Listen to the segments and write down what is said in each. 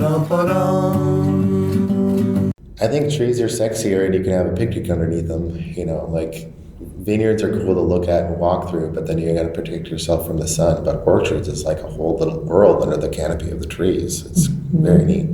I think trees are sexier and you can have a picnic underneath them. Like vineyards are cool to look at and walk through, but then you got to protect yourself from the sun. But orchards is like a whole little world under the canopy of the trees. It's very neat.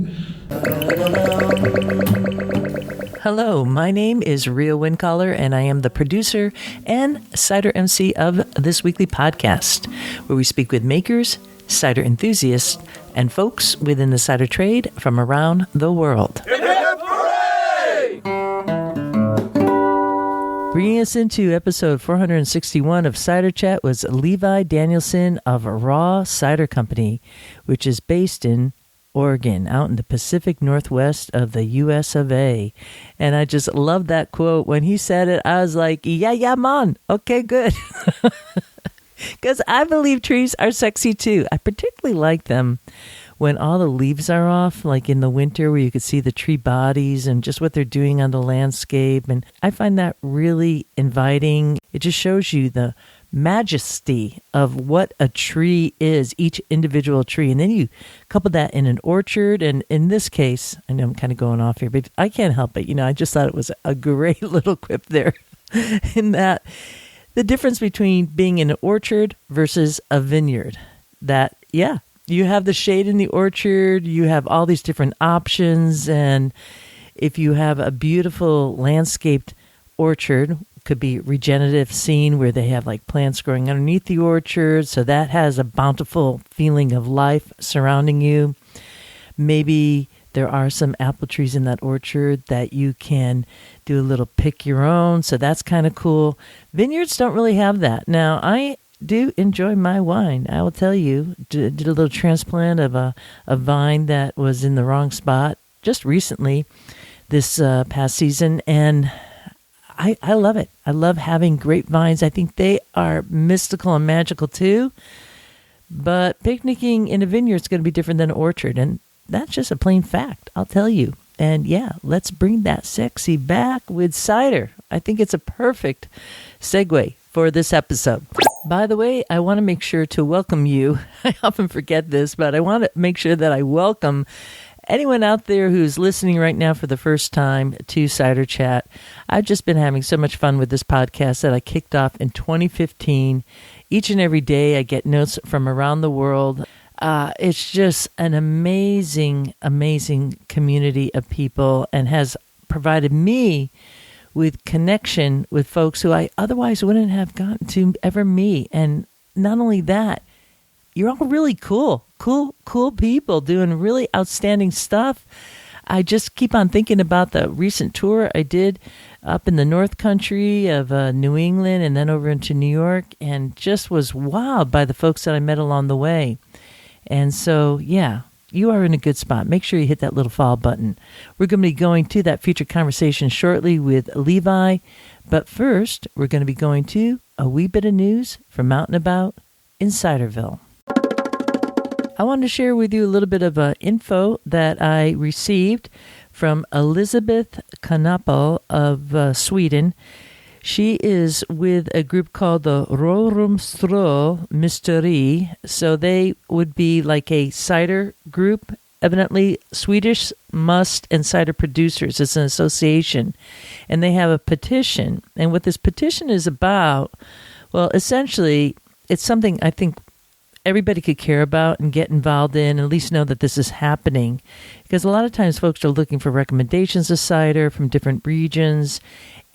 Hello, my name is Ria Wincaller, and I am the producer and cider MC of this weekly podcast, where we speak with makers, cider enthusiasts, and folks within the cider trade from around the world. Bringing us into episode 461 of Cider Chat was Levi Danielson of RAW Cider Company, which is based in Oregon, out in the Pacific Northwest of the U.S. of A. And I just love that quote. When he said it, I was like, yeah, man. Okay, good. Because I believe trees are sexy too. I particularly like them when all the leaves are off, like in the winter where you could see the tree bodies and just what they're doing on the landscape. And I find that really inviting. It just shows you the majesty of what a tree is, each individual tree. And then you couple that in an orchard. And in this case, I know I'm kind of going off here, but I can't help it. I just thought it was a great little quip there in that the difference between being in an orchard versus a vineyard. That, yeah, you have the shade in the orchard, you have all these different options, and if you have a beautiful landscaped orchard, could be regenerative scene where they have like plants growing underneath the orchard, so that has a bountiful feeling of life surrounding you. Maybe there are some apple trees in that orchard that you can do a little pick your own, so that's kind of cool. Vineyards don't really have that. Now, I do enjoy my wine. I will tell you, did a little transplant of a vine that was in the wrong spot just recently this past season, and I love it. I love having grapevines. I think they are mystical and magical too, but picnicking in a vineyard is going to be different than an orchard, and that's just a plain fact, I'll tell you. And yeah, let's bring that sexy back with cider. I think it's a perfect segue for this episode. By the way, I want to make sure to welcome you. I often forget this, but I want to make sure that I welcome anyone out there who's listening right now for the first time to Cider Chat. I've just been having so much fun with this podcast that I kicked off in 2015. Each and every day I get notes from around the world. It's just an amazing, amazing community of people and has provided me with connection with folks who I otherwise wouldn't have gotten to ever meet. And not only that, you're all really cool people doing really outstanding stuff. I just keep on thinking about the recent tour I did up in the North Country of New England and then over into New York, and just was wowed by the folks that I met along the way. And so, yeah, you are in a good spot. Make sure you hit that little follow button. We're going to be going to that featured conversation shortly with Levi. But first, we're going to be going to a wee bit of news from out and about in Ciderville. I wanted to share with you a little bit of info that I received from Elizabeth Kanapel of Sweden. She is with a group called the Rorumstro Mystery. So they would be like a cider group, evidently Swedish must and cider producers. It's an association. And they have a petition. And what this petition is about, well, essentially, it's something I think everybody could care about and get involved in, and at least know that this is happening. Because a lot of times folks are looking for recommendations of cider from different regions,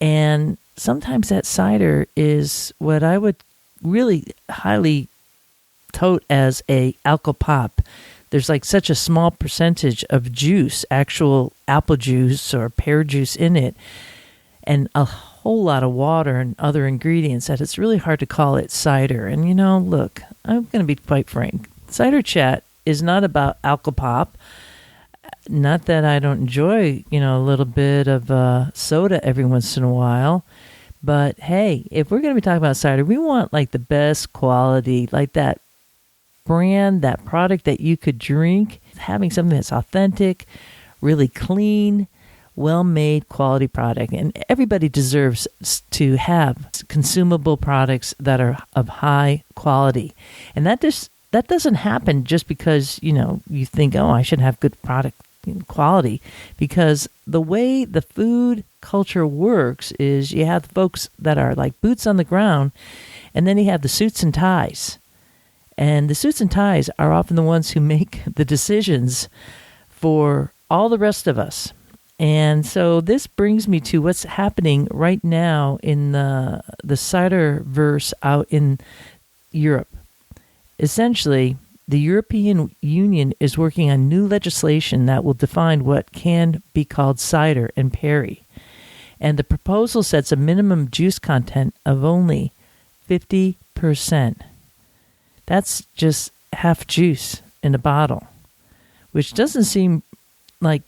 and sometimes that cider is what I would really highly tote as a alco pop. There's like such a small percentage of juice, actual apple juice or pear juice in it, and a whole lot of water and other ingredients that it's really hard to call it cider. And look, I'm going to be quite frank. Cider Chat is not about alco pop. Not that I don't enjoy, a little bit of soda every once in a while. But hey, if we're going to be talking about cider, we want like the best quality, like that brand, that product that you could drink, having something that's authentic, really clean, well-made quality product. And everybody deserves to have consumable products that are of high quality. And that that doesn't happen just because, you think, oh, I should have good product quality, because the way the food culture works is you have folks that are like boots on the ground, and then you have the suits and ties. And the suits and ties are often the ones who make the decisions for all the rest of us. And so this brings me to what's happening right now in the cider verse out in Europe. Essentially, the European Union is working on new legislation that will define what can be called cider and perry. And the proposal sets a minimum juice content of only 50%. That's just half juice in a bottle, which doesn't seem like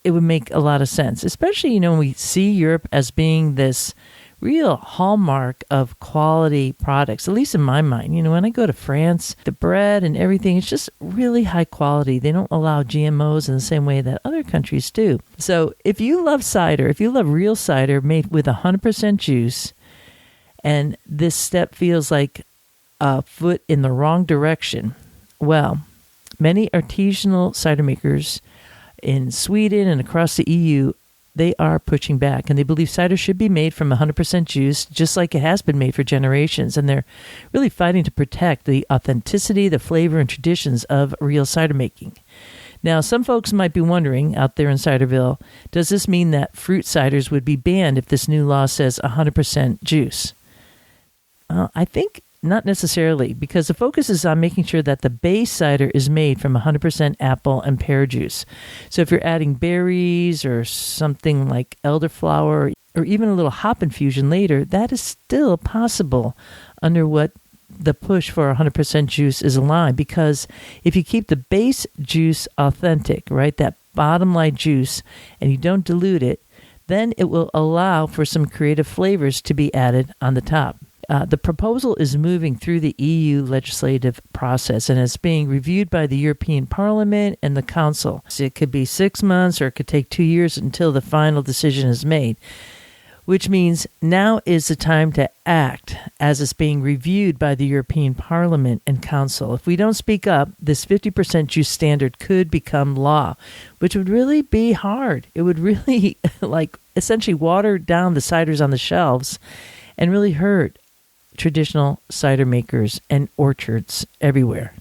it would make a lot of sense, especially, when we see Europe as being this real hallmark of quality products, at least in my mind. When I go to France, the bread and everything, it's just really high quality. They don't allow GMOs in the same way that other countries do. So if you love cider, if you love real cider made with 100% juice, and this step feels like a foot in the wrong direction, well, many artisanal cider makers in Sweden and across the EU, they are pushing back, and they believe cider should be made from 100% juice, just like it has been made for generations. And they're really fighting to protect the authenticity, the flavor, and traditions of real cider making. Now, some folks might be wondering out there in Ciderville, does this mean that fruit ciders would be banned if this new law says 100% juice? I think not necessarily, because the focus is on making sure that the base cider is made from 100% apple and pear juice. So if you're adding berries or something like elderflower or even a little hop infusion later, that is still possible under what the push for 100% juice is allowing. Because if you keep the base juice authentic, right, that bottom line juice, and you don't dilute it, then it will allow for some creative flavors to be added on the top. The proposal is moving through the EU legislative process, and it's being reviewed by the European Parliament and the Council. So it could be 6 months, or it could take 2 years until the final decision is made, which means now is the time to act as it's being reviewed by the European Parliament and Council. If we don't speak up, this 50% juice standard could become law, which would really be hard. It would really essentially water down the ciders on the shelves and really hurt traditional cider makers and orchards everywhere.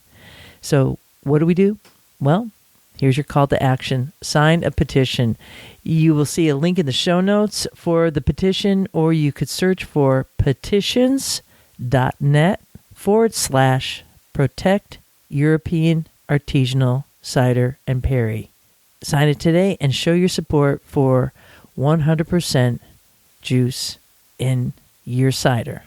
So what do? Well, here's your call to action. Sign a petition. You will see a link in the show notes for the petition, or you could search for petitions.net/protect European artisanal cider and perry. Sign it today and show your support for 100% juice in your cider.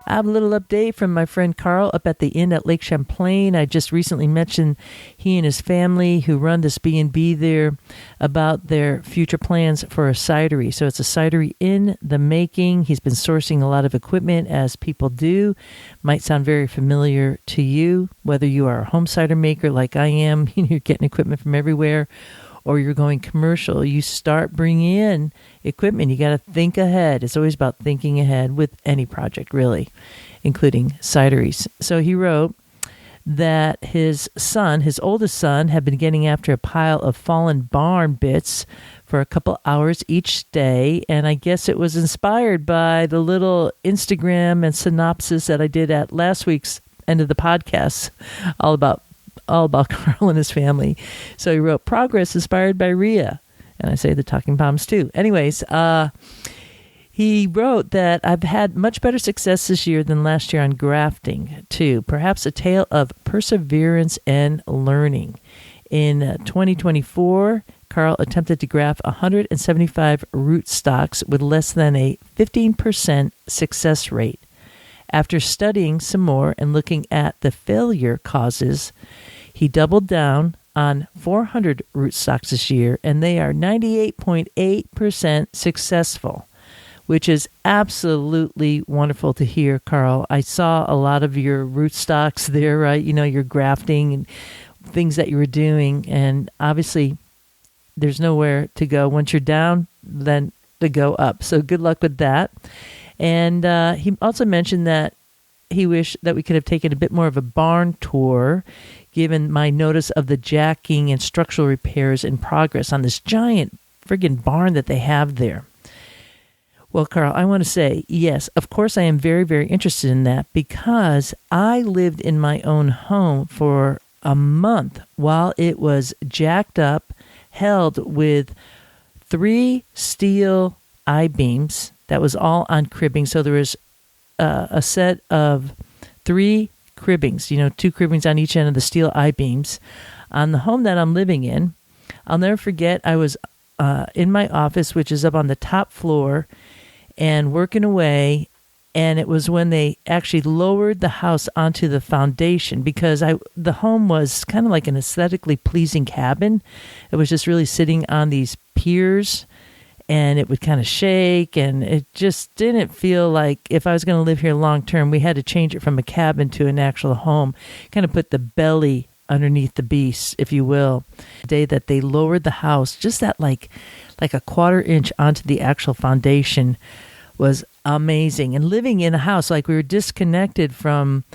I have a little update from my friend Carl up at the inn at Lake Champlain. I just recently mentioned he and his family who run this B&B there about their future plans for a cidery. So it's a cidery in the making. He's been sourcing a lot of equipment, as people do. Might sound very familiar to you, whether you are a home cider maker like I am, you're getting equipment from everywhere, or you're going commercial. You start bringing in equipment. You got to think ahead. It's always about thinking ahead with any project, really, including cideries. So he wrote that his oldest son, had been getting after a pile of fallen barn bits for a couple hours each day. And I guess it was inspired by the little Instagram and synopsis that I did at last week's end of the podcast, all about Carl and his family. So he wrote, progress inspired by Rhea. And I say the talking palms too. Anyways, he wrote that I've had much better success this year than last year on grafting too. Perhaps a tale of perseverance and learning. In 2024, Carl attempted to graft 175 root stocks with less than a 15% success rate. After studying some more and looking at the failure causes, he doubled down on 400 rootstocks this year, and they are 98.8% successful, which is absolutely wonderful to hear, Carl. I saw a lot of your rootstocks there, right? Your grafting and things that you were doing, and obviously there's nowhere to go. Once you're down, then to go up. So good luck with that. And he also mentioned that he wished that we could have taken a bit more of a barn tour, given my notice of the jacking and structural repairs in progress on this giant friggin' barn that they have there. Well, Carl, I want to say, yes, of course I am very, very interested in that, because I lived in my own home for a month while it was jacked up, held with 3 steel I-beams. That was all on cribbing. So there was a set of 3 cribbings, 2 cribbings on each end of the steel I-beams on the home that I'm living in. I'll never forget, I was in my office, which is up on the top floor, and working away, and it was when they actually lowered the house onto the foundation, because the home was kind of like an aesthetically pleasing cabin. It was just really sitting on these piers, and it would kind of shake, and it just didn't feel like if I was going to live here long term, we had to change it from a cabin to an actual home, kind of put the belly underneath the beast, if you will. The day that they lowered the house, just that like a 1/4 inch onto the actual foundation, was amazing. And living in a house, like, we were disconnected from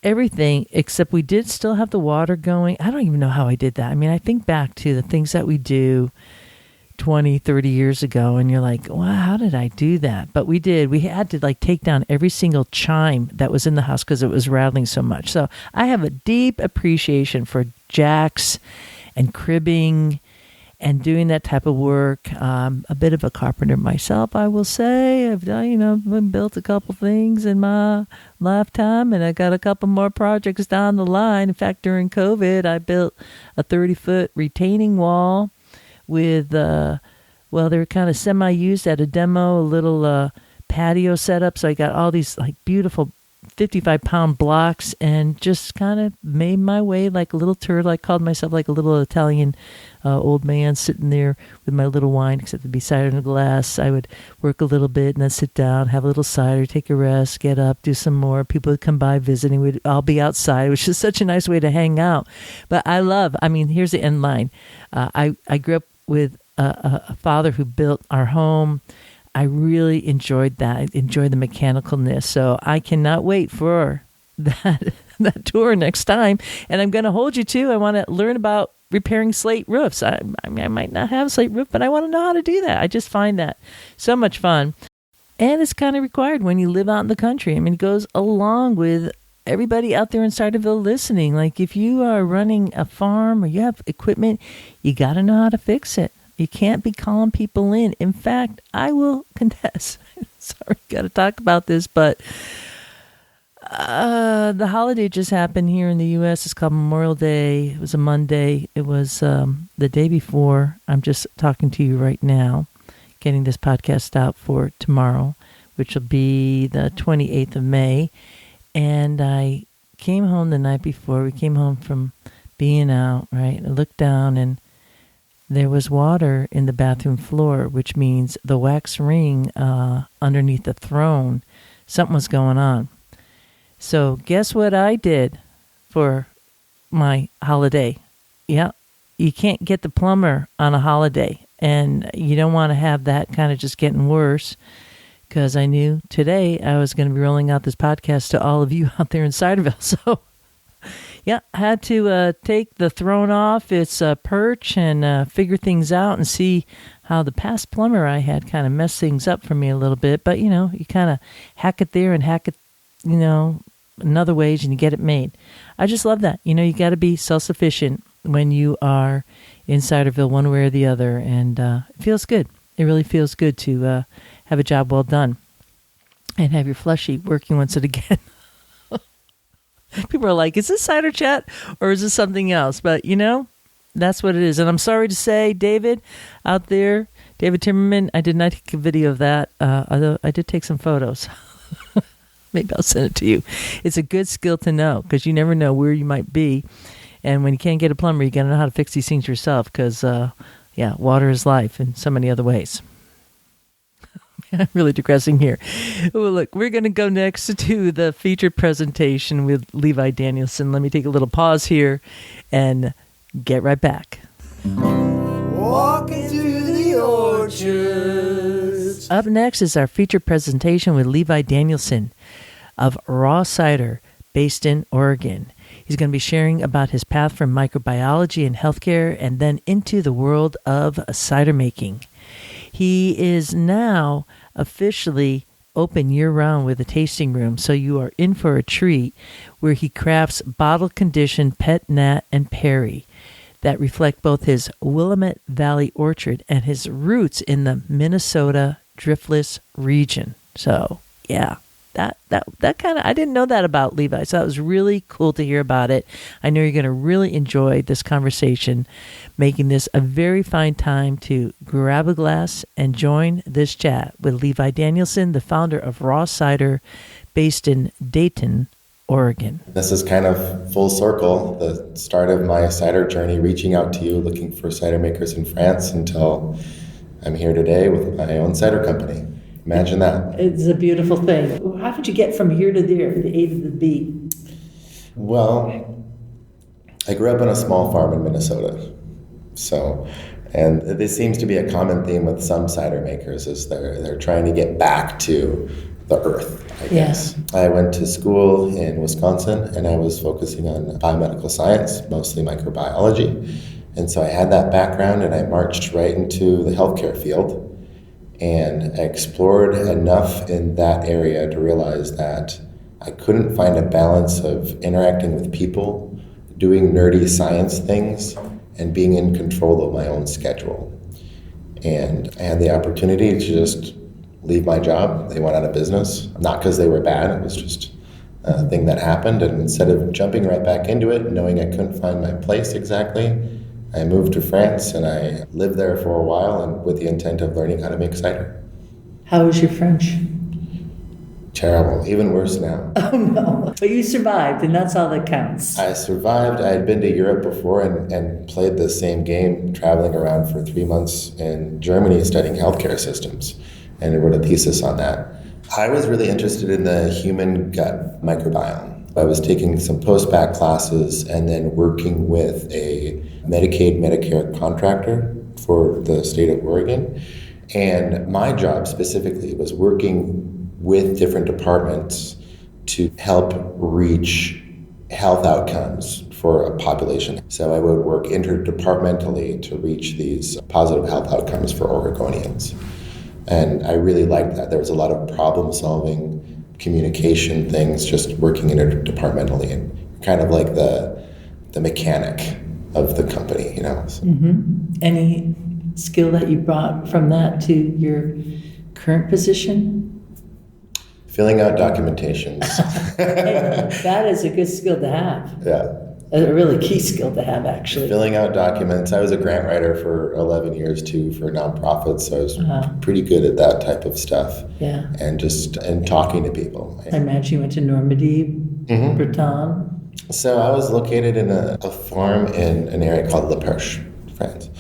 everything, except we did still have the water going. I don't even know how I did that. I mean, I think back to the things that we do 20, 30 years ago, and you're like, wow, how did I do that? But we did. We had to take down every single chime that was in the house because it was rattling so much. So I have a deep appreciation for jacks and cribbing and doing that type of work. A bit of a carpenter myself, I will say. I've done, built a couple things in my lifetime, and I got a couple more projects down the line. In fact, during COVID, I built a 30-foot retaining wall with, they're kind of semi-used at a demo, a little patio setup. So I got all these beautiful 55-pound blocks, and just kind of made my way like a little turtle. I called myself like a little Italian old man sitting there with my little wine, except it'd be cider in a glass. I would work a little bit and then sit down, have a little cider, take a rest, get up, do some more. People would come by visiting. We'd all be outside, which is such a nice way to hang out. But here's the end line. I grew up with a father who built our home. I really enjoyed that. I enjoyed the mechanicalness. So I cannot wait for that tour next time. And I'm going to hold you to. I want to learn about repairing slate roofs. I might not have a slate roof, but I want to know how to do that. I just find that so much fun. And it's kind of required when you live out in the country. I mean, it goes along with everybody out there in Ciderville listening. Like, if you are running a farm or you have equipment, you got to know how to fix it. You can't be calling people in. In fact, I will confess, sorry, got to talk about this, but the holiday just happened here in the U.S. It's called Memorial Day. It was a Monday. It was the day before. I'm just talking to you right now, getting this podcast out for tomorrow, which will be the 28th of May. And I came home the night before. We came home from being out, right? I looked down, and there was water in the bathroom floor, which means the wax ring underneath the throne, something was going on. So guess what I did for my holiday? Yeah, you can't get the plumber on a holiday, and you don't want to have that kind of just getting worse, because I knew today I was going to be rolling out this podcast to all of you out there in Ciderville. So yeah, I had to take the throne off its perch and figure things out and see how the past plumber I had kind of messed things up for me a little bit. But, you kind of hack it there and hack it, in other ways, and you get it made. I just love that. You got to be self-sufficient when you are in Ciderville one way or the other. And it feels good. It really feels good to have a job well done and have your fleshy working once and again. People are like, is this Cider Chat or is this something else? But, that's what it is. And I'm sorry to say, David out there, David Timmerman, I did not take a video of that, although I did take some photos. Maybe I'll send it to you. It's a good skill to know, because you never know where you might be. And when you can't get a plumber, you got to know how to fix these things yourself, because, water is life in so many other ways. I'm really digressing here. Well, look, we're going to go next to the featured presentation with Levi Danielson. Let me take a little pause here and get right back. Walking through the orchards. Up next is our featured presentation with Levi Danielson. of RAW Cider, based in Oregon. He's going to be sharing about his path from microbiology and healthcare and then into the world of cider making. He is now officially open year-round with a tasting room, so you are in for a treat, where he crafts bottle-conditioned Pet-Nat and Pear that reflect both his Willamette Valley orchard and his roots in the Minnesota Driftless Region. So, yeah, that kind of, I didn't know that about Levi, so that was really cool to hear about it. I know you're going to really enjoy this conversation, making this a very fine time to grab a glass and join this chat with Levi Danielson, the founder of RAW Cider, based in Dayton, Oregon. This is kind of full circle, the start of my cider journey, reaching out to you, looking for cider makers in France, until I'm here today with my own cider company. Imagine that. It's a beautiful thing. How did you get from here to there, the A to the B? Well, I grew up on a small farm in Minnesota. And this seems to be a common theme with some cider makers, is they're trying to get back to the earth, I guess. I went to school in Wisconsin, and I was focusing on biomedical science, mostly microbiology. And so I had that background, and I marched right into the healthcare field. And I explored enough in that area to realize that I couldn't find a balance of interacting with people, doing nerdy science things, and being in control of my own schedule. And I had the opportunity to just leave my job. They went out of business, not because they were bad, it was just a thing that happened. And instead of jumping right back into it, knowing I couldn't find my place exactly, I moved to France, and I lived there for a while, and with the intent of learning how to make cider. How was your French? Terrible, even worse now. Oh no, but you survived, and that's all that counts. I survived. I had been to Europe before and played the same game, traveling around for 3 months in Germany studying healthcare systems, and I wrote a thesis on that. I was really interested in the human gut microbiome. I was taking some post-bac classes and then working with a Medicaid, Medicare contractor for the state of Oregon. And my job specifically was working with different departments to help reach health outcomes for a population. So I would work interdepartmentally to reach these positive health outcomes for Oregonians. And I really liked that. There was a lot of problem solving, communication things, just working interdepartmentally, and kind of like the mechanic of the company, So. Mm-hmm. Any skill that you brought from that to your current position? Filling out documentations. Hey, that is a good skill to have. Yeah. A really key skill to have, actually. Filling out documents. I was a grant writer for 11 years, too, for nonprofits, so I was pretty good at that type of stuff. Yeah. And talking to people. I imagine you went to Normandy, Breton. So I was located in a farm in an area called Pears, France.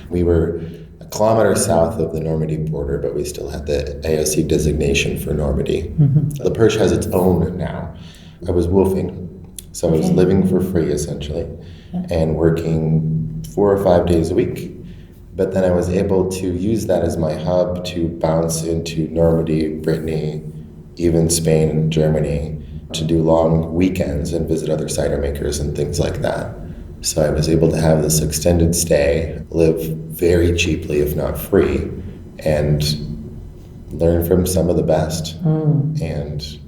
We were a kilometer south of the Normandy border, but we still had the AOC designation for Normandy. Mm-hmm. Pears has its own now. I was wolfing. So I was living for free, essentially, and working 4 or 5 days a week. But then I was able to use that as my hub to bounce into Normandy, Brittany, even Spain and Germany, to do long weekends and visit other cider makers and things like that. So I was able to have this extended stay, live very cheaply, if not free, and learn from some of the best. And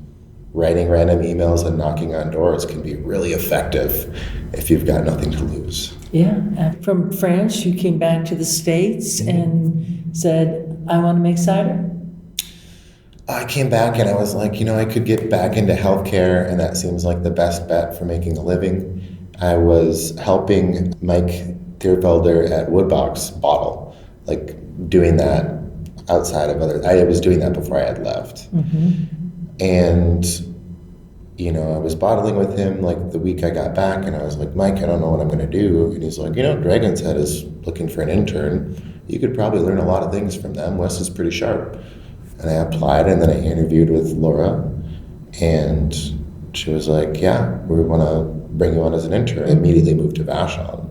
writing random emails and knocking on doors can be really effective if you've got nothing to lose. Yeah. From France, you came back to the States and said, I want to make cider? I came back and I was like, I could get back into healthcare, and that seems like the best bet for making a living. I was helping Mike Thiervelder at Woodbox bottle, like doing that outside of I was doing that before I had left. And, I was bottling with him like the week I got back, and I was like, Mike, I don't know what I'm going to do. And he's like, Dragon's Head is looking for an intern. You could probably learn a lot of things from them. Wes is pretty sharp. And I applied, and then I interviewed with Laura, and she was like, yeah, we want to bring you on as an intern. I immediately moved to Vashon.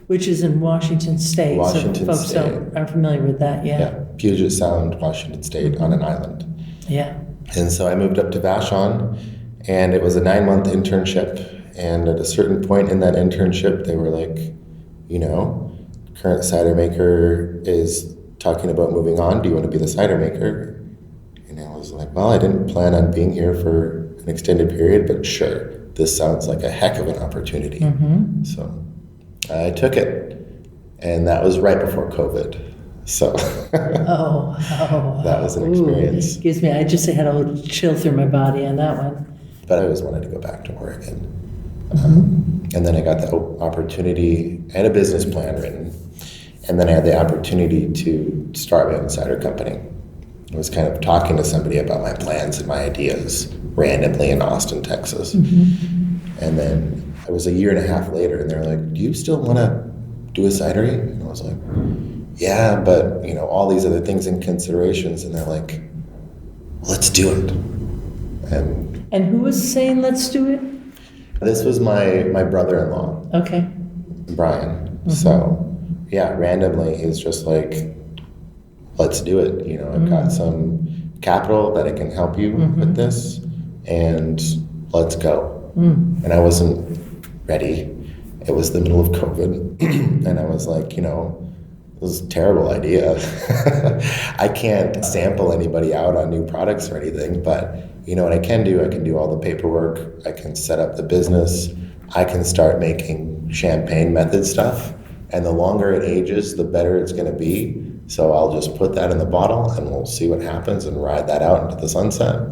Which is in Washington State. Washington so folks State. Are familiar with that, Yeah, Puget Sound, Washington State, on an island. Yeah. And so I moved up to Vashon, and it was a 9-month internship. And at a certain point in that internship, they were like, current cider maker is talking about moving on. Do you want to be the cider maker? And I was like, well, I didn't plan on being here for an extended period, but sure, this sounds like a heck of an opportunity. Mm-hmm. So I took it, and that was right before COVID. So that was an experience. I just had a little chill through my body on that one. But I always wanted to go back to Oregon. Mm-hmm. And then I got the opportunity and a business plan written. And then I had the opportunity to start my own cider company. I was kind of talking to somebody about my plans and my ideas randomly in Austin, Texas. Mm-hmm. And then it was a year and a half later, and they're like, do you still want to do a cidery? And I was like, yeah, but, all these other things and considerations. And they're like, let's do it. And who was saying let's do it? This was my brother-in-law. Okay. Brian. Mm-hmm. So, yeah, randomly, he was just like, let's do it. I've got some capital that I can help you with this, and let's go. And I wasn't ready. It was the middle of COVID, and I was like, it was a terrible idea. I can't sample anybody out on new products or anything, but what I can do? I can do all the paperwork. I can set up the business. I can start making champagne method stuff. And the longer it ages, the better it's going to be. So I'll just put that in the bottle, and we'll see what happens and ride that out into the sunset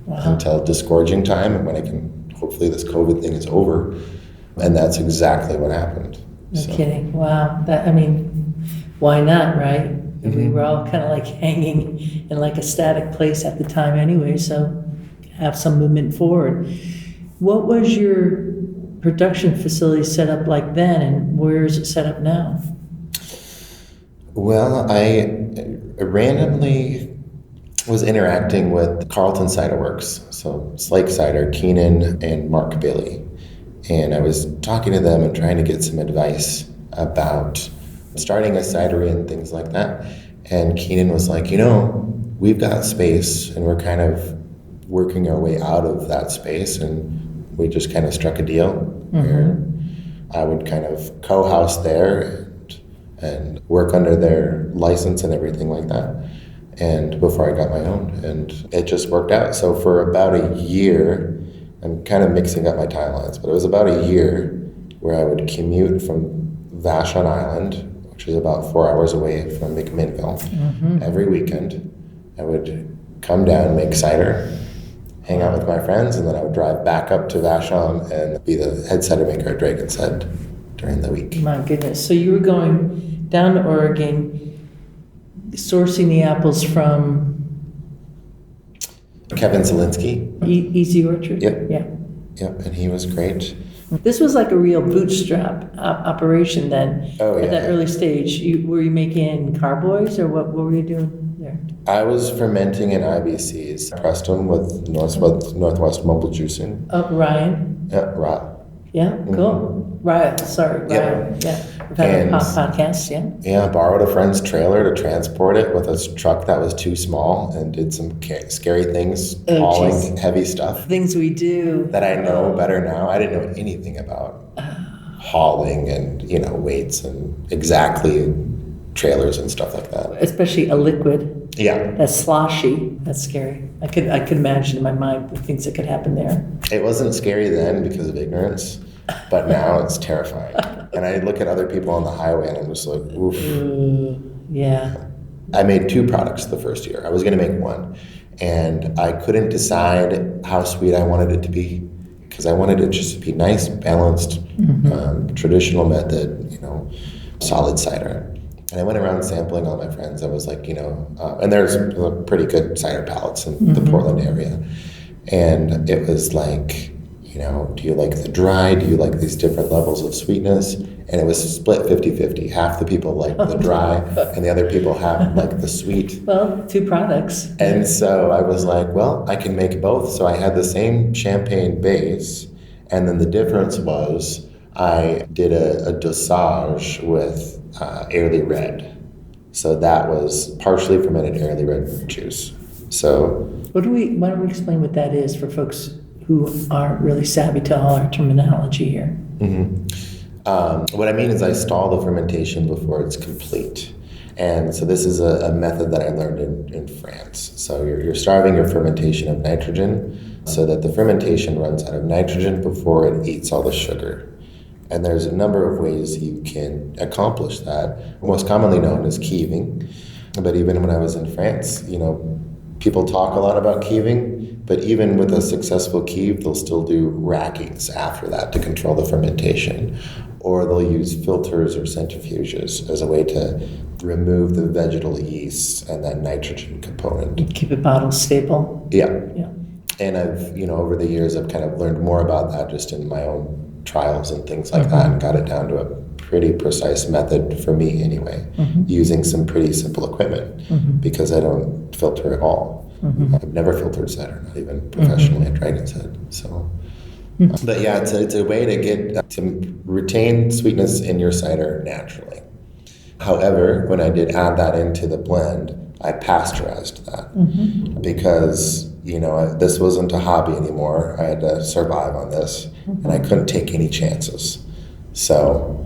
until disgorging time, and when I can, hopefully this COVID thing is over. And that's exactly what happened. No kidding. Wow. Why not, right? Mm-hmm. We were all kind of like hanging in like a static place at the time anyway, so have some movement forward. What was your production facility set up like then, and where is it set up now? Well, I randomly was interacting with Carlton Cider Works, so Slake Cider, Keenan, and Mark Bailey. And I was talking to them and trying to get some advice about starting a cidery and things like that. And Keenan was like, we've got space, and we're kind of working our way out of that space, and we just kind of struck a deal where I would kind of co-house there and work under their license and everything like that, and before I got my own, and it just worked out. So for about a year, I'm kind of mixing up my timelines, but it was about a year where I would commute from Vashon Island, which is about 4 hours away from McMinnville, every weekend. I would come down, make cider, hang out with my friends, and then I would drive back up to Vashon and be the head cider maker at Dragon's Head during the week. My goodness. So you were going down to Oregon, sourcing the apples from Kevin Zielinski. Easy Orchard? Yep. Yeah. Yep, and he was great. This was like a real bootstrap operation then. Oh, yeah. At that early stage. Were you making carboys, or what were you doing there? I was fermenting in IBCs, pressed them with Northwest Mobile Juicing. Oh, Ryan? Yeah, RAW. Yeah, cool. Ryan, sorry, Ryan. Yeah. We've had a podcast, yeah. Yeah, borrowed a friend's trailer to transport it with a truck that was too small, and did some scary things, hauling heavy stuff. Things we do. That I know better now. I didn't know anything about hauling and, weights and exactly trailers and stuff like that. Especially a liquid. Yeah. That's sloshy. That's scary. I could imagine in my mind the things that could happen there. It wasn't scary then because of ignorance, but now it's terrifying. And I look at other people on the highway and I'm just like, oof. Yeah. I made 2 products the first year. I was going to make 1. And I couldn't decide how sweet I wanted it to be, because I wanted it just to be nice, balanced, traditional method, solid cider. And I went around sampling all my friends. I was like, and there's pretty good cider palates in the Portland area. And it was like, do you like the dry? Do you like these different levels of sweetness? And it was split 50-50. Half the people like the dry, and the other people have like the sweet. Well, 2 products. And so I was like, well, I can make both. So I had the same champagne base, and then the difference was I did a dosage with Early Red. So that was partially fermented Early Red juice. So why don't we explain what that is for folks who aren't really savvy to all our terminology here? What I mean is I stall the fermentation before it's complete. And so this is a method that I learned in France. So you're starving your fermentation of nitrogen so that the fermentation runs out of nitrogen before it eats all the sugar. And there's a number of ways you can accomplish that, most commonly known as keeving. But even when I was in France, people talk a lot about keeving, but even with a successful keeve, they'll still do rackings after that to control the fermentation. Or they'll use filters or centrifuges as a way to remove the vegetal yeast and that nitrogen component. Keep it bottle stable. Yeah. Yeah. And I've, over the years, I've kind of learned more about that just in my own trials and things like that, and got it down to a pretty precise method for me anyway, using some pretty simple equipment because I don't filter at all. I've never filtered cider, not even professionally at Dragon's Head. So, but yeah, it's a way to get to retain sweetness in your cider naturally. However, when I did add that into the blend, I pasteurized that because this wasn't a hobby anymore. I had to survive on this, and I couldn't take any chances. So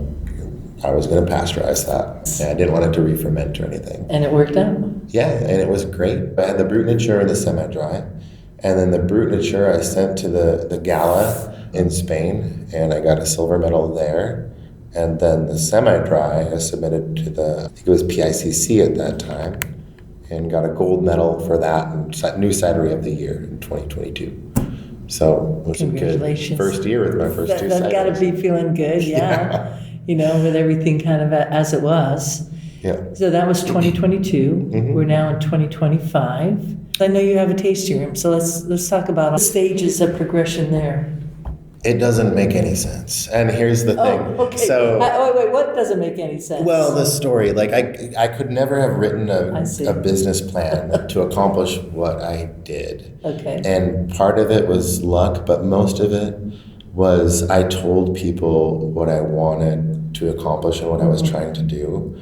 I was going to pasteurize that. And I didn't want it to re-ferment or anything. And it worked out. Yeah, and it was great. I had the Brut Nature and the semi-dry. And then the Brut Nature I sent to the gala in Spain, and I got a silver medal there. And then the semi-dry I submitted to I think it was PICC at that time, and got a gold medal for that and new cidery of the year in 2022. So it was a good first year with my first two ciders. That's got to be feeling good, yeah. With everything kind of as it was. Yeah. So that was 2022. We're now in 2025. I know you have a tasting room, so let's talk about the stages of progression there. It doesn't make any sense. And here's the thing. Okay. So, wait, what doesn't make any sense? Well, the story, I could never have written a business plan to accomplish what I did. Okay. And part of it was luck, but most of it was I told people what I wanted to accomplish and what I was trying to do.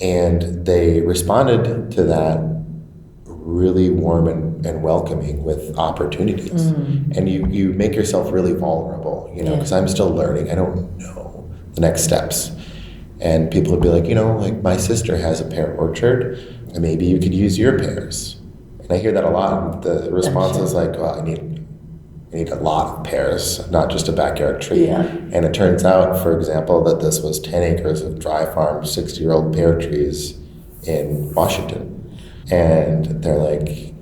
And they responded to that really warm and welcoming with opportunities. And you make yourself really vulnerable, because I'm still learning. I don't know the next steps. And people would be like, like my sister has a pear orchard, and maybe you could use your pears. And I hear that a lot. The response is like, well, I need a lot of pears, not just a backyard tree. Yeah. And it turns out, for example, that this was 10 acres of dry farm 60-year-old pear trees in Washington. And they're like,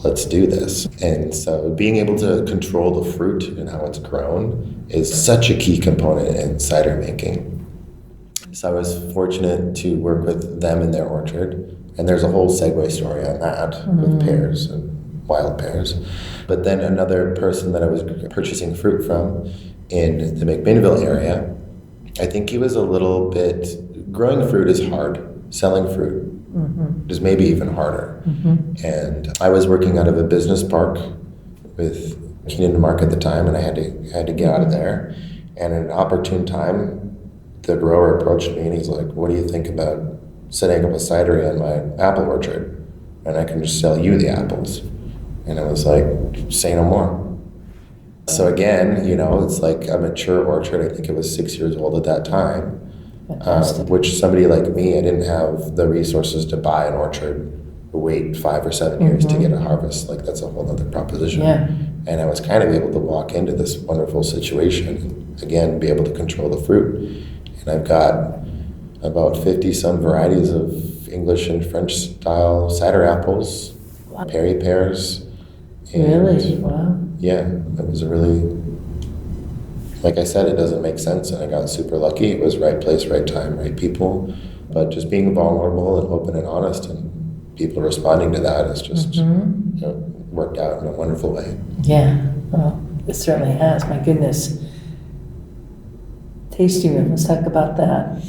let's do this. And so being able to control the fruit and how it's grown is such a key component in cider making. So I was fortunate to work with them in their orchard. And there's a whole segue story on that with pears and wild pears. But then another person that I was purchasing fruit from in the McMinnville area, I think he was a little bit, growing fruit is hard. Selling fruit is maybe even harder. And I was working out of a business park with Keenan Mark at the time, and I had to get out of there. And at an opportune time, the grower approached me and he's like, what do you think about setting up a cidery on my apple orchard? And I can just sell you the apples. And I was like, say no more. So again, it's like a mature orchard. I think it was 6 years old at that time. Which somebody like me, I didn't have the resources to buy an orchard, wait 5 or 7 years to get a harvest. Like that's a whole other proposition. Yeah. And I was kind of able to walk into this wonderful situation and again, be able to control the fruit. And I've got about 50 some varieties of English and French style cider apples, Perry pears. Really? Wow. Yeah, it was a really, like I said, it doesn't make sense, and I got super lucky. It was right place, right time, right people. But just being vulnerable and open and honest, and people responding to that is just worked out in a wonderful way. Yeah, well, it certainly has. My goodness. Tasting room. Let's talk about that,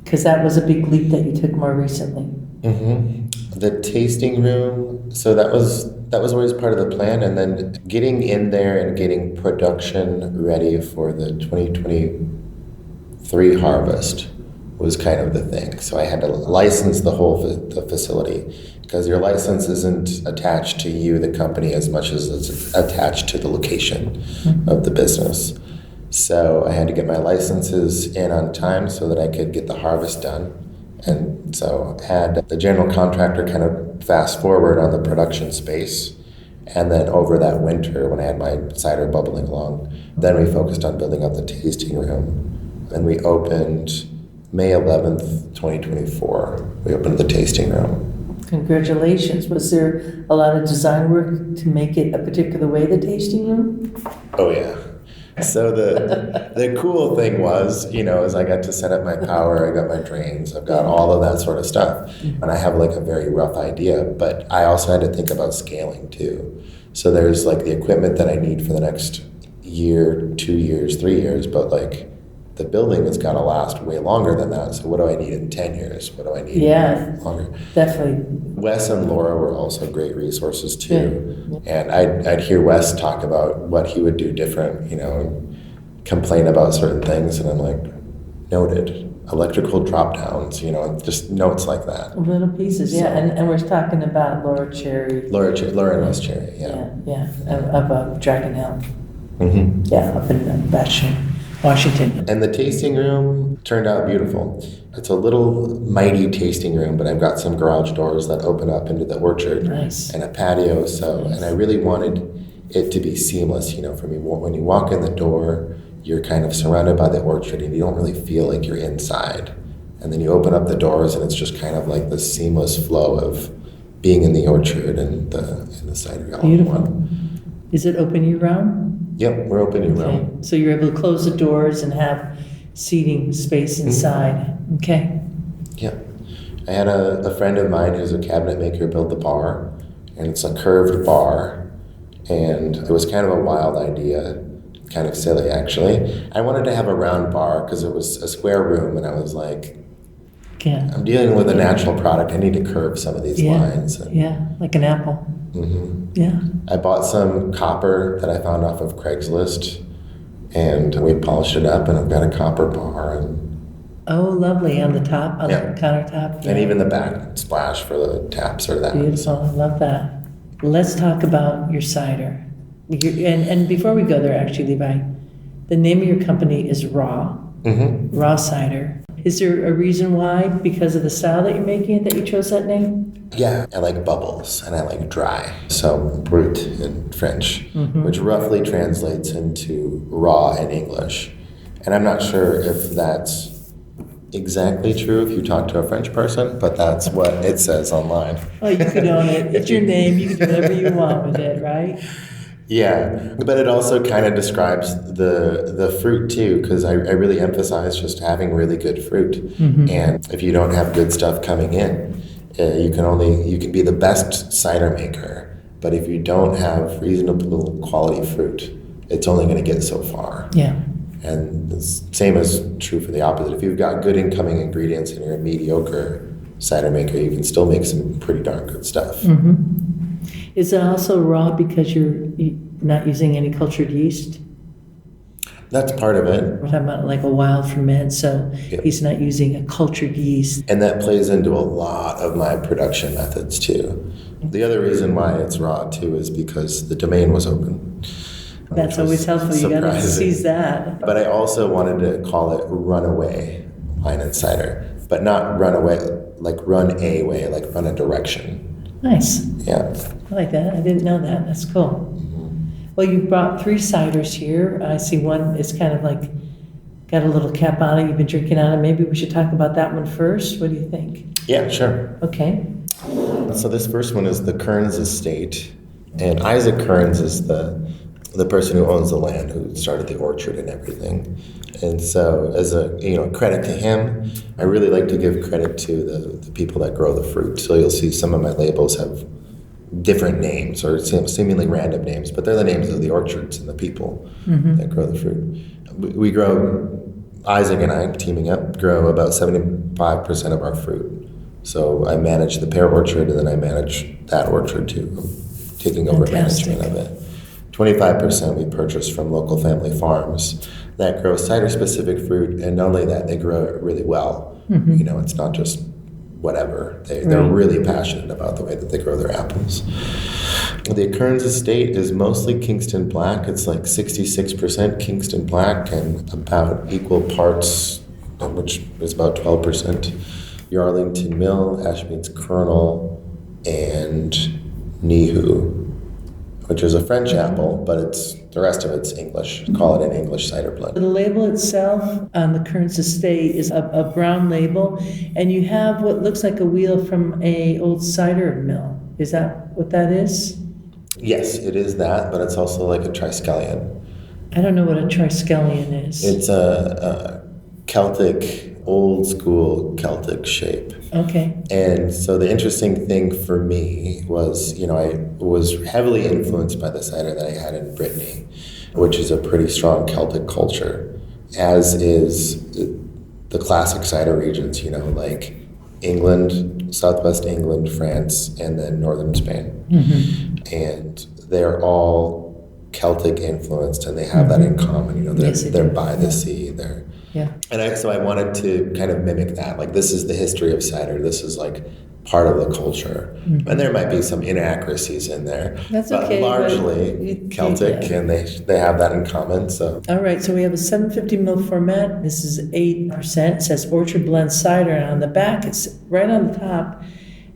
because that was a big leap that you took more recently. The tasting room. So that was always part of the plan, and then getting in there and getting production ready for the 2023 harvest was kind of the thing. So I had to license the whole the facility, because your license isn't attached to you, the company, as much as it's attached to the location of the business. So I had to get my licenses in on time so that I could get the harvest done. And so I had the general contractor kind of fast forward on the production space. And then over that winter, when I had my cider bubbling along, then we focused on building up the tasting room. And we opened May 11th, 2024. We opened the tasting room. Congratulations. Was there a lot of design work to make it a particular way, the tasting room? Oh, yeah. So the cool thing was, is I got to set up my power, I got my drains, I've got all of that sort of stuff. And I have like a very rough idea, but I also had to think about scaling too. So there's like the equipment that I need for the next year, 2 years, 3 years, but like the building has got to last way longer than that. So what do I need in 10 years? What do I need longer? Definitely. Wes and Laura were also great resources too. Yeah. And I'd hear Wes talk about what he would do different, and complain about certain things. And I'm like, noted. Electrical drop downs, just notes like that. Little pieces, yeah. So, and we're talking about Laura and Wes Cherry, Yeah, of Dragon Hill. Mm-hmm. Yeah, up in Washington. And the tasting room turned out beautiful. It's a little mighty tasting room, but I've got some garage doors that open up into the orchard. Nice. And a patio. And I really wanted it to be seamless, for me. When you walk in the door, you're kind of surrounded by the orchard and you don't really feel like you're inside. And then you open up the doors and it's just kind of like this seamless flow of being in the orchard and the cider. Beautiful. Is it open year-round? Yep, we're open year-round. So you're able to close the doors and have seating space inside. Mm-hmm. Okay. Yeah. I had a friend of mine who's a cabinet maker build the bar, and it's a curved bar, and it was kind of a wild idea, kind of silly actually. I wanted to have a round bar because it was a square room, and I was like, I'm dealing with a natural product. I need to curve some of these lines. Like an apple. Mm-hmm. Yeah. I bought some copper that I found off of Craigslist, and we polished it up, and I've got a copper bar. Oh, lovely. On the top, on the countertop. Yeah. And even the back splash for the taps or that. Beautiful. I love that. Let's talk about your cider. And before we go there, actually, Levi, the name of your company is RAW. Mm-hmm. RAW Cider. Is there a reason why, because of the style that you're making it, that you chose that name? Yeah, I like bubbles and I like dry. So brut in French, which roughly translates into raw in English. And I'm not sure if that's exactly true if you talk to a French person, but that's what it says online. Oh, you could own it. It's your name. You can do whatever you want with it, right? Yeah, but it also kind of describes the fruit too, because I really emphasize just having really good fruit. Mm-hmm. And if you don't have good stuff coming in, you can be the best cider maker, but if you don't have reasonable quality fruit, it's only going to get so far. Yeah. And the same is true for the opposite. If you've got good incoming ingredients and you're a mediocre cider maker, you can still make some pretty darn good stuff. Mm-hmm. Is it also raw because you're not using any cultured yeast? That's part of it. We're talking about like a wild ferment, so he's not using a cultured yeast. And that plays into a lot of my production methods too. The other reason why it's raw too is because the domain was open. That's always helpful. You got to seize that. But I also wanted to call it runaway wine and cider, but not run away, like run a way, like run a direction. Nice. Yeah. I like that. I didn't know that. That's cool. Mm-hmm. Well, you brought 3 ciders here. I see one is kind of like got a little cap on it. You've been drinking on it. Maybe we should talk about that one first. What do you think? Yeah, sure. Okay. So this first one is the Kearns Estate. And Isaac Kearns is the person who owns the land, who started the orchard and everything. And so as a credit to him, I really like to give credit to the people that grow the fruit. So you'll see some of my labels have different names or seemingly random names, but they're the names of the orchards and the people that grow the fruit. We grow, Isaac and I, teaming up, grow about 75% of our fruit. So I manage the Pear orchard, and then I manage that orchard too. I'm taking over management of it. 25% we purchase from local family farms that grow cider-specific fruit, and not only that, they grow it really well. Mm-hmm. It's not just whatever. They're really passionate about the way that they grow their apples. The Kearns estate is mostly Kingston Black. It's like 66% Kingston Black and about equal parts, which is about 12%, Yarlington Mill, Ashmead's Kernel, and Nihu, which is a French apple, but the rest of it's English. Call it an English cider blend. The label itself on the Kearns estate is a brown label, and you have what looks like a wheel from a old cider mill. Is that what that is? Yes, it is that, but it's also like a triskelion. I don't know what a triskelion is. It's a Celtic, old school Celtic shape. Okay. And so the interesting thing for me was, I was heavily influenced by the cider that I had in Brittany, which is a pretty strong Celtic culture, as is the classic cider regions, like England, Southwest England, France, and then Northern Spain. Mm-hmm. And they're all Celtic influenced, and they have that in common. They're by the sea. So I wanted to kind of mimic that. Like, this is the history of cider. This is like part of the culture. Mm-hmm. And there might be some inaccuracies in there. That's but okay. Largely Celtic, and they have that in common. So. All right, so we have a 750 ml ferment. This is 8%. It says Orchard Blend Cider, and on the back, it's right on the top,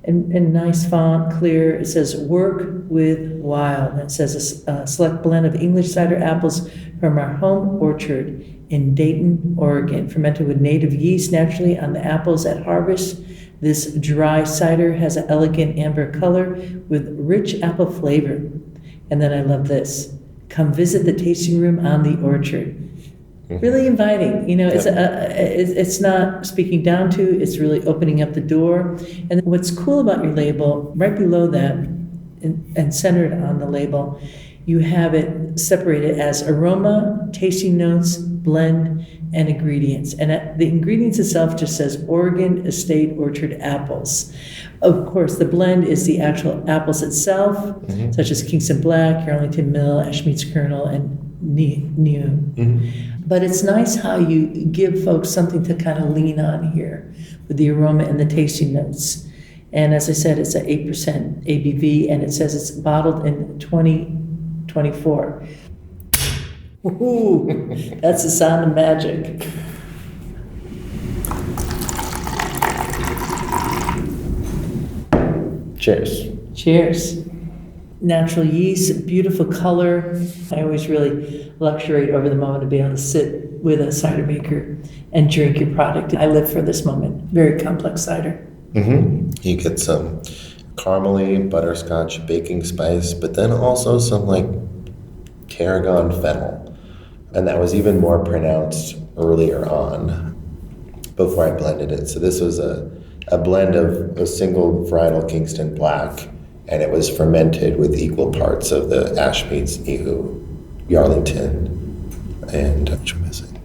in nice font, clear. It says "Work with Wild." And it says a select blend of English cider apples from our home orchard in Dayton, Oregon, fermented with native yeast naturally on the apples at harvest. This dry cider has an elegant amber color with rich apple flavor. And then I love this. Come visit the tasting room on the orchard. Really inviting. It's not speaking down to, it's really opening up the door. And what's cool about your label, right below that, and centered on the label, you have it separated as aroma, tasting notes, blend, and ingredients. And the ingredients itself just says Oregon Estate Orchard apples. Of course, the blend is the actual apples itself, such as Kingston Black, Yarlington Mill, Ashmead's Kernel, and Nihu. Mm-hmm. But it's nice how you give folks something to kind of lean on here with the aroma and the tasting notes. And as I said, it's an 8% ABV, and it says it's bottled in 2024. Ooh, that's the sound of magic. Cheers. Cheers. Natural yeast, beautiful color. I always really luxuriate over the moment to be able to sit with a cider maker and drink your product. I live for this moment. Very complex cider. Mm-hmm. You get some caramely, butterscotch, baking spice, but then also some like tarragon fennel. And that was even more pronounced earlier on before I blended it. So this was a blend of a single varietal Kingston Black, and it was fermented with equal parts of the Ashmead's, Nihu, Yarlington, and what am I missing?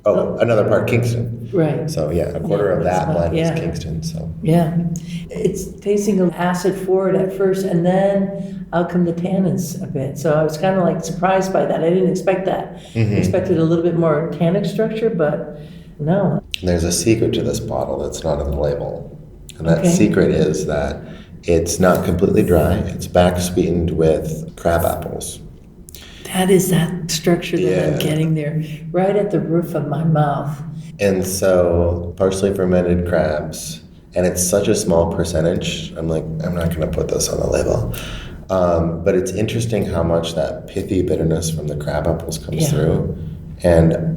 Another part Kingston. Right. So a quarter of that blend is Kingston. So it's tasting acid forward at first, and then out come the tannins a bit. So I was kind of like surprised by that. I didn't expect that. Mm-hmm. I expected a little bit more tannic structure, but no. And there's a secret to this bottle that's not in the label, and that secret is that it's not completely dry. It's back sweetened with crab apples. That is that structure that I'm getting there, right at the roof of my mouth. And so partially fermented crabs, and it's such a small percentage. I'm like, I'm not going to put this on the label. But it's interesting how much that pithy bitterness from the crab apples comes through. And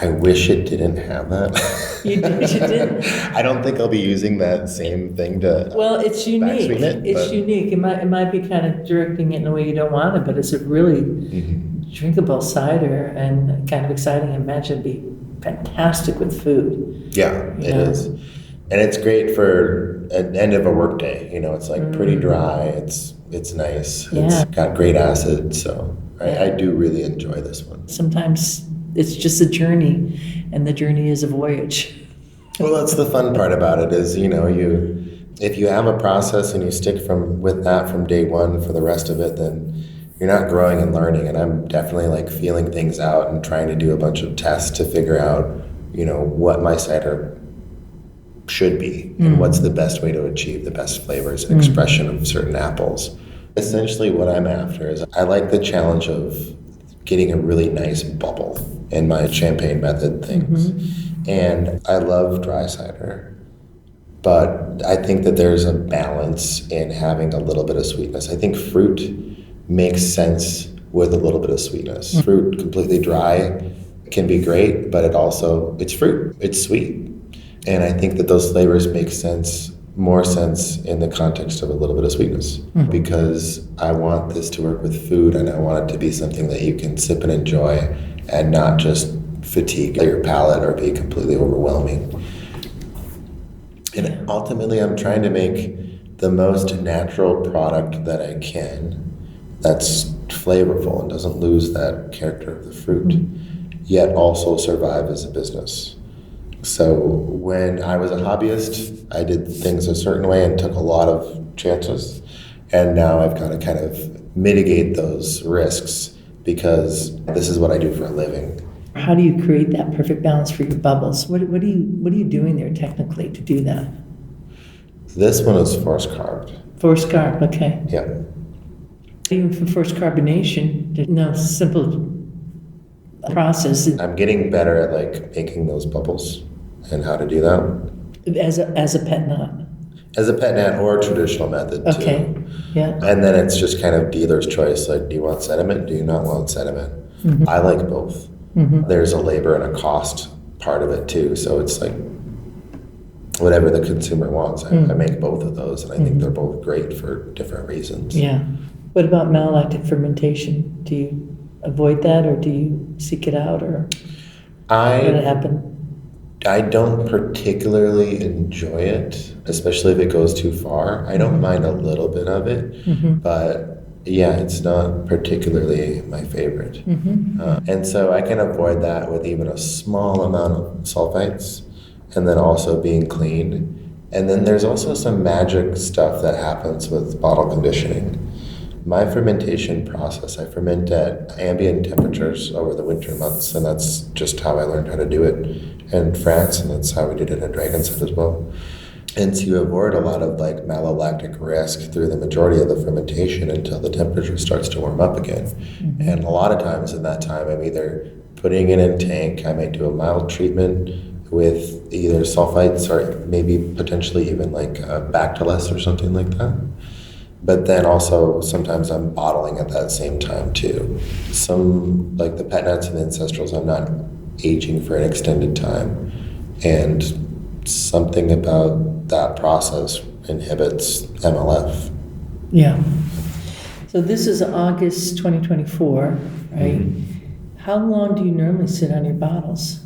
I wish it didn't have that. You didn't? I don't think I'll be using that same thing to it's unique. It's unique. It might be kind of directing it in a way you don't want it, but it's a really drinkable cider and kind of exciting. I imagine it'd be fantastic with food. Yeah, it is. And it's great for an end of a work day. It's like pretty dry. It's nice. Yeah. It's got great acid. So I do really enjoy this one. Sometimes it's just a journey, and the journey is a voyage. Well, that's the fun part about it is, if you have a process and you stick with that from day one for the rest of it, then you're not growing and learning. And I'm definitely like feeling things out and trying to do a bunch of tests to figure out, what my cider should be, and what's the best way to achieve the best flavors and expression of certain apples. Essentially what I'm after is I like the challenge of getting a really nice bubble in my champagne method things. And I love dry cider, but I think that there's a balance in having a little bit of sweetness. I think fruit makes sense with a little bit of sweetness. Fruit completely dry can be great, but it's fruit, it's sweet. And I think that those flavors make more sense in the context of a little bit of sweetness, because I want this to work with food, and I want it to be something that you can sip and enjoy and not just fatigue your palate or be completely overwhelming. And ultimately, I'm trying to make the most natural product that I can that's flavorful and doesn't lose that character of the fruit, yet also survive as a business. So when I was a hobbyist, I did things a certain way and took a lot of chances. And now I've got to kind of mitigate those risks because this is what I do for a living. How do you create that perfect balance for your bubbles? What are you doing there technically to do that? This one is forced carved. Forced carb, okay. Yeah. Even for forced carbonation, there's no simple process. I'm getting better at like making those bubbles and how to do that. As a Pet-Nat. As a Pet-Nat or a traditional method too. Okay, yeah. And then it's just kind of dealer's choice. Like, do you want sediment? Do you not want sediment? I like both. There's a labor and a cost part of it too. So it's like whatever the consumer wants. I make both of those, and I think they're both great for different reasons. Yeah. What about malolactic fermentation? Do you avoid that, or do you seek it out, or let it happen? I don't particularly enjoy it, especially if it goes too far. I don't mind a little bit of it, but yeah, it's not particularly my favorite. And so I can avoid that with even a small amount of sulfites, and then also being clean. And then there's also some magic stuff that happens with bottle conditioning. My fermentation process, I ferment at ambient temperatures over the winter months, and that's just how I learned how to do it in France, and that's how we did it at Dragon's Head as well. And so you avoid a lot of like malolactic risk through the majority of the fermentation until the temperature starts to warm up again. And a lot of times in that time, I'm either putting it in tank, I may do a mild treatment with either sulfites or maybe potentially even like Bacillus or something like that. But then also sometimes I'm bottling at that same time too. Some, like the Pet-Nats and the ancestrals, I'm not aging for an extended time. And something about that process inhibits MLF. Yeah. So this is August 2024, right? How long do you normally sit on your bottles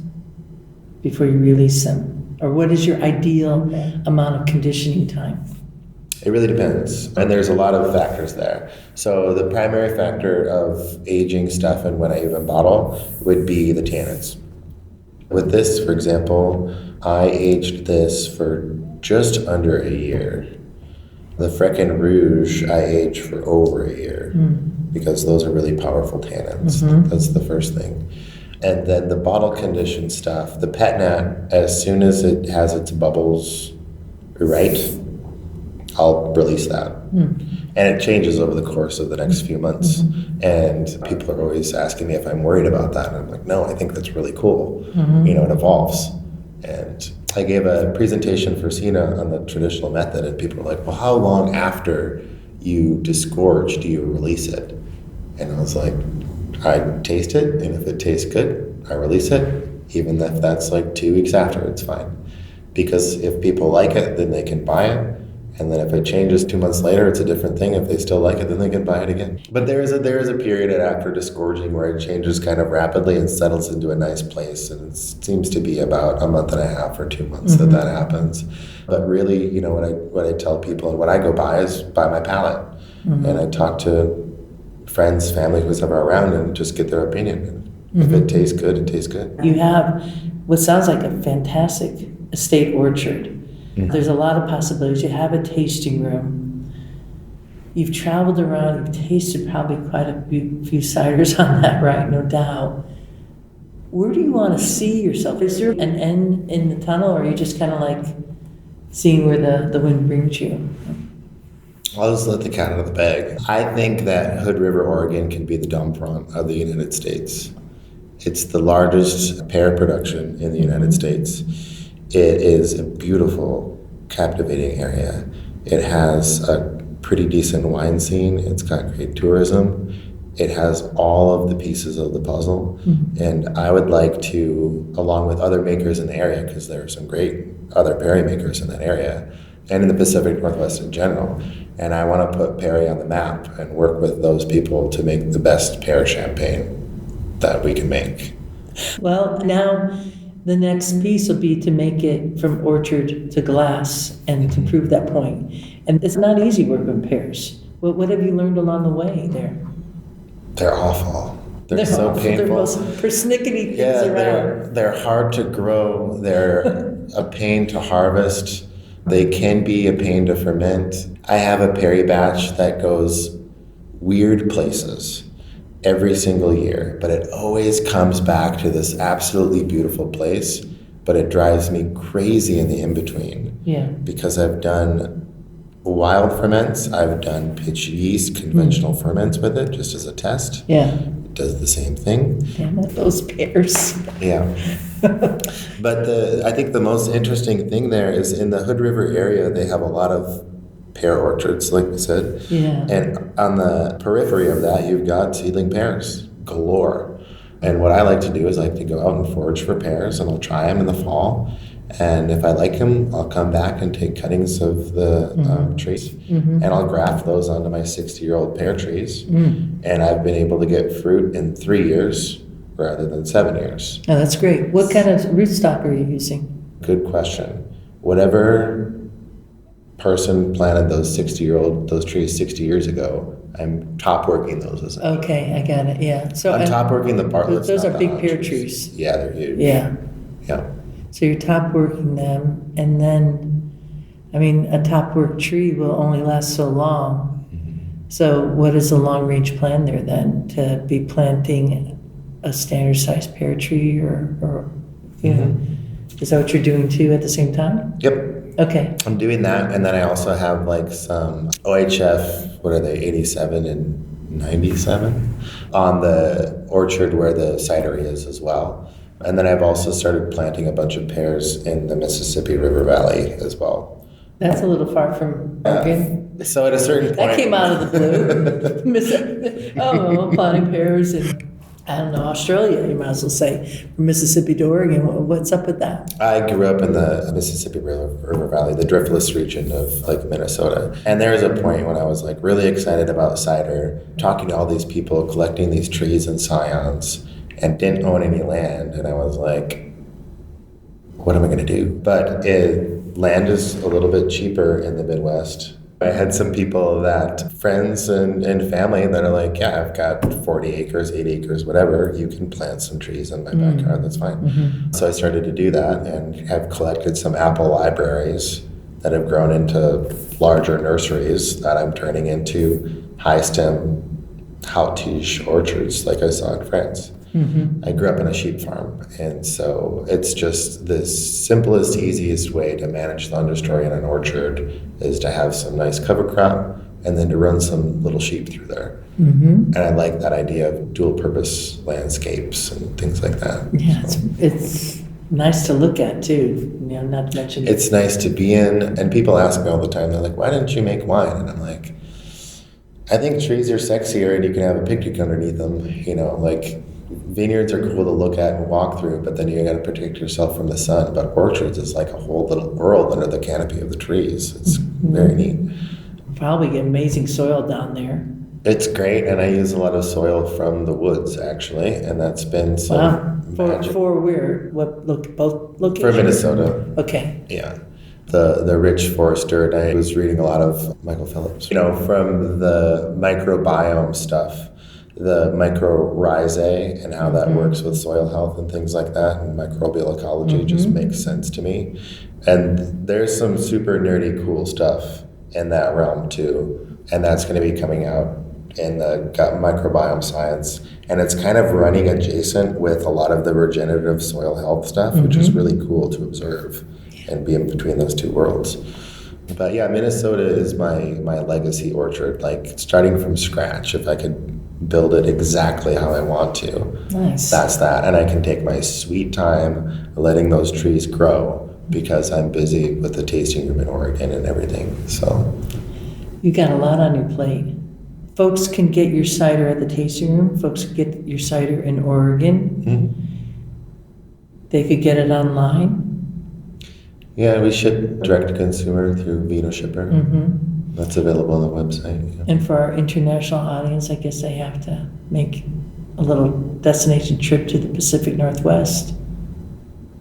before you release them? Or what is your ideal amount of conditioning time? It really depends, and there's a lot of factors there. So the primary factor of aging stuff and when I even bottle would be the tannins. With this, for example, I aged this for just under a year. The Frecken Rouge I aged for over a year because those are really powerful tannins. That's the first thing. And then the bottle conditioned stuff, the Pet-Nat, as soon as it has its bubbles right, I'll release that. And it changes over the course of the next few months. And people are always asking me if I'm worried about that. And I'm like, no, I think that's really cool. You know, it evolves. And I gave a presentation for Sina on the traditional method, and people were like, well, how long after you disgorge do you release it? And I was like, I taste it, and if it tastes good, I release it. Even if that's like 2 weeks after, it's fine. Because if people like it, then they can buy it. And then if it changes 2 months later, it's a different thing. If they still like it, then they can buy it again. But there is a period after disgorging where it changes kind of rapidly and settles into a nice place. And it seems to be about a month and a half or 2 months that happens. But really, you know, what I tell people and what I go by is by my palate. And I talk to friends, family, who's ever around, and just get their opinion. If it tastes good, it tastes good. You have what sounds like a fantastic estate orchard. There's a lot of possibilities. You have a tasting room. You've traveled around, you've tasted probably quite a few ciders on that, right? No doubt. Where do you want to see yourself? Is there an end in the tunnel, or are you just kind of like seeing where the wind brings you. I'll just let the cat out of the bag. I think that Hood River, Oregon can be the Domfront of the United States. It's the largest pear production in the United States. It is a beautiful, captivating area. It has a pretty decent wine scene. It's got great tourism. It has all of the pieces of the puzzle. And I would like to, along with other makers in the area, because there are some great other perry makers in that area, and in the Pacific Northwest in general, and I want to put Perry on the map and work with those people to make the best pear champagne that we can make. Well, now the next piece will be to make it from orchard to glass and to prove that point. And it's not easy working with pears. What have you learned along the way there? They're awful. They're so awful. painful. They're the most persnickety things around. They're hard to grow. They're a pain to harvest. They can be a pain to ferment. I have a perry batch that goes weird places every single year, but it always comes back to this absolutely beautiful place, but it drives me crazy in the in-between. Yeah. Because I've done wild ferments, I've done pitch yeast, conventional ferments with it, just as a test. Yeah. It does the same thing. Damn it, those pears. Yeah. But I think the most interesting thing there is in the Hood River area, they have a lot of pear orchards, like we said. Yeah. And on the periphery of that, you've got seedling pears galore. And what I like to do is I like to go out and forage for pears, and I'll try them in the fall. And if I like them, I'll come back and take cuttings of the trees, and I'll graft those onto my 60-year-old pear trees. And I've been able to get fruit in 3 years rather than 7 years. Oh, that's great. What kind of rootstock are you using? Good question. Whatever person planted those trees 60 years ago, I'm top working those as well. Okay, I got it. Yeah. So I'm top working the bartlets. Those not are the big pear oranges. trees. Yeah, they're huge. Yeah. Yeah. So you're top working them, and then, I mean, a top work tree will only last so long. So what is the long range plan there then? To be planting a standard sized pear tree or you know, is that what you're doing too at the same time? Yep. Okay. I'm doing that, and then I also have like some OHF, what are they, 87 and 97 on the orchard where the cidery is as well. And then I've also started planting a bunch of pears in the Mississippi River Valley as well. That's a little far from Oregon. So at a certain point... That came out of the blue. Planting pears in, I don't know, Australia, you might as well say, from Mississippi to Oregon. What's up with that? I grew up in the Mississippi River Valley, the Driftless Region of Minnesota. And there was a point when I was like really excited about cider, talking to all these people, collecting these trees and scions, and didn't own any land. And I was like, what am I going to do? But land is a little bit cheaper in the Midwest. I had some people friends and family that are like, yeah, I've got 40 acres, 8 acres, whatever. You can plant some trees in my backyard, that's fine. So I started to do that and have collected some apple libraries that have grown into larger nurseries that I'm turning into high stem haute orchards like I saw in France. I grew up in a sheep farm, and so it's just the simplest, easiest way to manage the understory in an orchard is to have some nice cover crop and then to run some little sheep through there. And I like that idea of dual purpose landscapes and things like that. Yeah, it's nice to look at too, you know, not to mention... It's nice to be in, and people ask me all the time, they're like, why didn't you make wine? And I'm like, I think trees are sexier and you can have a picnic underneath them, you know, like... Vineyards are cool to look at and walk through, but then you got to protect yourself from the sun. But orchards is like a whole little world under the canopy of the trees. It's very neat. Probably get amazing soil down there. It's great, and I use a lot of soil from the woods actually, and that's been some magic. For where? Both locations? For Minnesota. Okay. Yeah. The rich forest dirt. I was reading a lot of Michael Phillips. You know, from the microbiome stuff. The mycorrhizae and how that works with soil health and things like that, and microbial ecology just makes sense to me. And there's some super nerdy cool stuff in that realm too, and that's going to be coming out in the gut microbiome science, and it's kind of running adjacent with a lot of the regenerative soil health stuff, which is really cool to observe. and be in between those two worlds. But yeah, Minnesota is my legacy orchard, like starting from scratch. If I could build it exactly how I want to, nice. That's that. And I can take my sweet time letting those trees grow because I'm busy with the tasting room in Oregon and everything. So you got a lot on your plate. Folks can get your cider at the tasting room. Folks can get your cider in Oregon. Mm-hmm. They could get it online. Yeah, we ship direct to consumer through Vino Shipper. Mm-hmm. That's available on the website. Yeah. And for our international audience, I guess they have to make a little destination trip to the Pacific Northwest.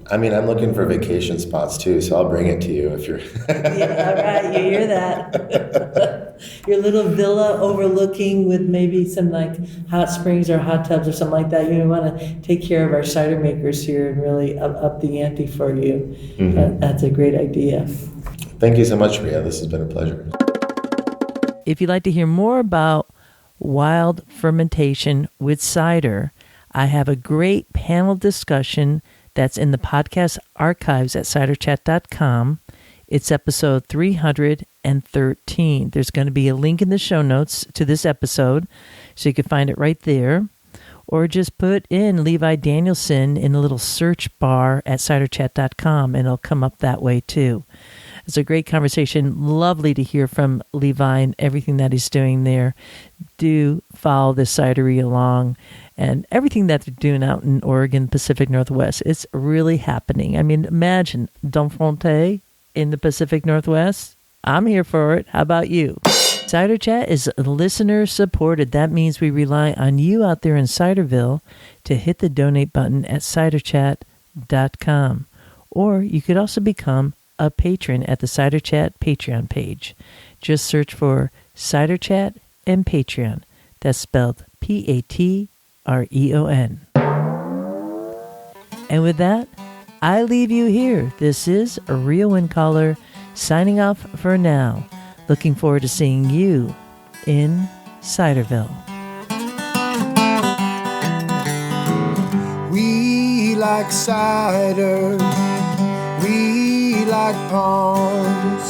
I mean, I'm looking for vacation spots too, so I'll bring it to you if you're... Yeah, all right, you hear that. Your little villa overlooking with maybe some like hot springs or hot tubs or something like that. You want to take care of our cider makers here and really up the ante for you. Mm-hmm. That's a great idea. Thank you so much, Rhea. This has been a pleasure. If you'd like to hear more about wild fermentation with cider, I have a great panel discussion that's in the podcast archives at ciderchat.com. It's episode 313. There's going to be a link in the show notes to this episode, so you can find it right there. Or just put in Levi Danielson in a little search bar at ciderchat.com, and it'll come up that way too. It's a great conversation. Lovely to hear from Levi and everything that he's doing there. Do follow the cidery along and everything that they're doing out in Oregon, Pacific Northwest. It's really happening. I mean, imagine D'Enfronte in the Pacific Northwest. I'm here for it. How about you? Cider Chat is listener supported. That means we rely on you out there in Ciderville to hit the donate button at ciderchat.com. Or you could also become a patron at the Cider Chat Patreon page. Just search for Cider Chat and Patreon. That's spelled Patreon. And with that, I leave you here. This is a Real Wind Caller signing off for now. Looking forward to seeing you in Ciderville. We like cider. We like palms.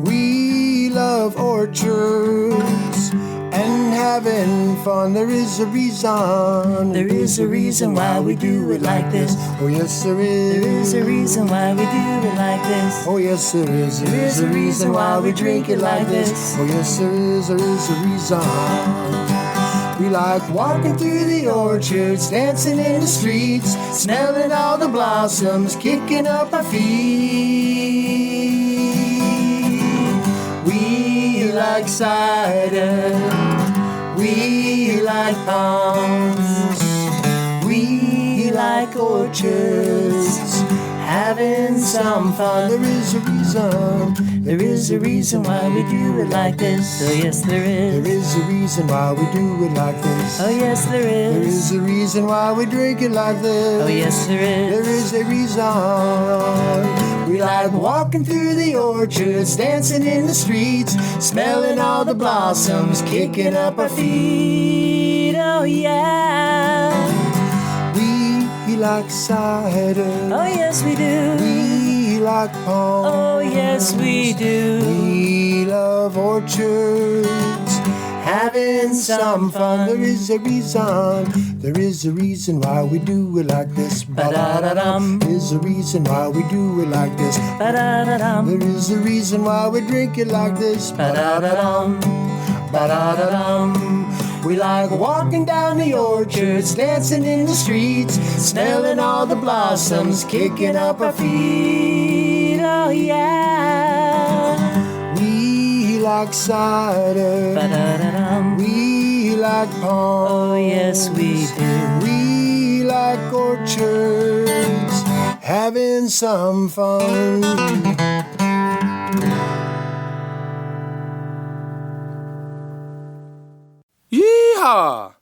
We love orchards and having fun. There is a reason. There is a reason why we do it like this. Oh yes, there is. There is a reason why we do it like this. Oh yes, there is. There is a reason why we drink it like this. Oh yes, there is. There is a reason. We like walking through the orchards, dancing in the streets, smelling all the blossoms, kicking up our feet. We like cider. We like palms. We like orchards, having some fun. There is a reason. There is a reason why we do it like this. Oh yes, there is. There is a reason why we do it like this. Oh yes, there is. There is a reason why we drink it like this. Oh yes, there is. There is a reason. We like walking through the orchards, dancing in the streets, smelling all the blossoms, kicking up our feet. Oh yeah. We like cider. Oh yes, we do. We like palms. Oh yes, we do. We love orchards, having some fun. There is a reason. There is a reason why we do it like this. Ba-da-da-dum. There's a reason why we do it like this. Ba-da-da-dum. There is a reason why we drink it like this. Ba-da-da-dum. Ba-da-da-dum. We like walking down the orchards, dancing in the streets, smelling all the blossoms, kicking up our feet. Oh yeah. We like cider. Ba-da-da-dum. We like palms. Oh yes, we do. We like orchards, having some fun. Yeehaw!